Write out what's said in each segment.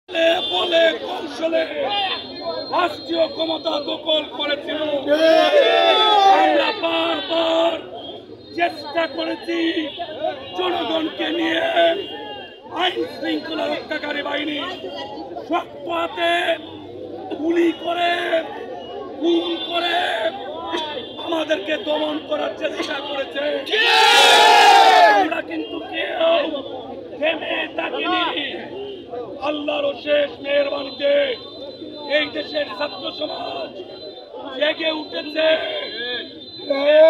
বলে কৌশলে রাষ্ট্রীয় ক্ষমতা দখল করেছিল। আমরা বারবার চেষ্টা করেছি জনগণকে নিয়ে আইন শৃঙ্খলা রক্ষাকারী বাহিনী শক্ত হাতে গুলি করে গুম করে আমাদেরকে দমন করার চেষ্টা করেছে। আমরা কিন্তু কেউ থেমে থাকিনি। আল্লাহর শেষ মেহেরবানিতে এই দেশের ছাত্র সমাজ জেগে উঠেছে।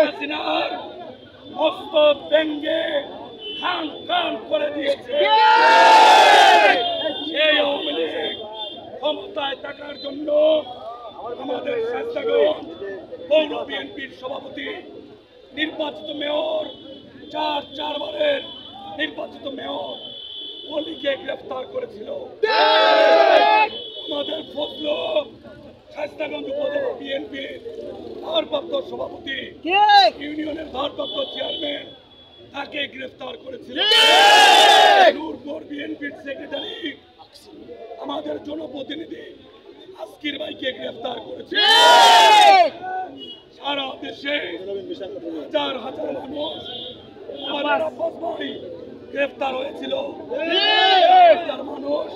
হাসিনার মস্তক ভেঙ্গে খান খান করে দিয়েছে। সেই আওয়ামী লীগ ক্ষমতায় থাকার জন্য আমাদের স্বেচ্ছাগত পৌর বিএনপির সভাপতি নির্বাচিত মেয়র চারবারের নির্বাচিত মেয়র অলিকে গ্রেফতার করেছিল। আমাদের ফজল স্বেচ্ছাগত উপজেলা বিএনপির ভারপ্রাপ্ত সভাপতি ইউনিয়নের ভারপ্রাপ্ত চেয়ারম্যান তাকে গ্রেফতার করেছিল। নূরপুর বিএনপির সেক্রেটারি আমাদের জনপ্রতিনিধি আজকির ভাইকে গ্রেফতার করেছে। সারা দেশে হাজার হাজার মানুষ আমাদের আব্বাস ভাই গ্রেফতার হয়েছিল। মানুষ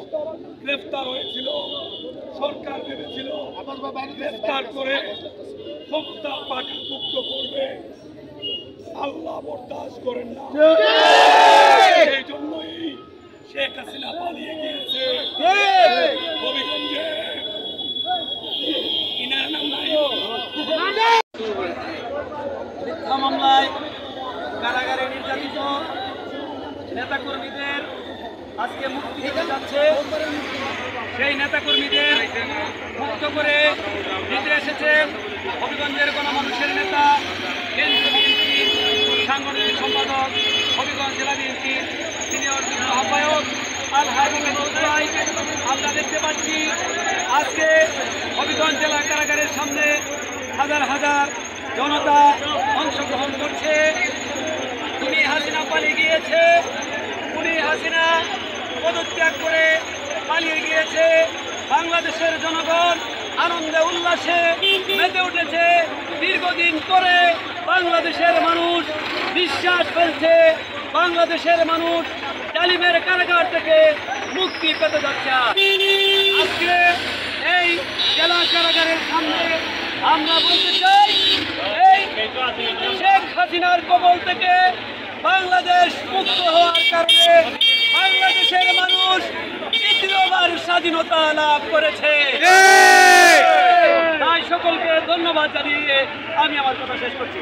গ্রেফতার হয়েছিল। সরকার ভেবেছিল গ্রেফতার করে ক্ষমতা পাকাপোক্ত করবে। আল্লাহ বরদাস্ত করেন না। সেই জন্যই শেখ হাসিনা পালিয়ে গিয়েছে। হবিগঞ্জে ইনার নাম নাই মিথ্যা মামলায় কারাগারে নির্যাতিত নেতাকর্মীদের আজকে মুক্তি দিতে যাচ্ছে। সেই নেতাকর্মীদের মুক্ত করে দিতে এসেছেন হবিগঞ্জের গণমানুষের নেতা, কেন্দ্রীয় বিএনপির সাংগঠনিক সম্পাদক, হবিগঞ্জ জেলা বিএনপির সিনিয়র যুগ্ম আহ্বায়ক আল হাবিব ভাই। আমরা দেখতে পাচ্ছি আজকে হবিগঞ্জ জেলা কারাগারের সামনে হাজার হাজার জনতা অংশগ্রহণ করছে। খুনি হাসিনা পালিয়ে গিয়েছে। খুনি হাসিনা পদত্যাগ করে পালিয়ে গিয়েছে। বাংলাদেশের জনগণ আনন্দে উল্লাসে মেতে উঠেছে। দীর্ঘদিন পরে বাংলাদেশের মানুষ বিশ্বাস ফেলছে বাংলাদেশের মানুষ জালিমের কারাগার থেকে মুক্তি পেতে যাচ্ছে। আজকে এই জেলা কারাগারের সামনে আমরা বলতে চাই, এই শেখ হাসিনার কবল থেকে বাংলাদেশ মুক্ত হওয়ার কারণে বাংলাদেশের মানুষ তৃতীয়বার স্বাধীনতা লাভ করেছে। তাই সকলকে ধন্যবাদ জানিয়ে আমি আমার কথা শেষ করছি।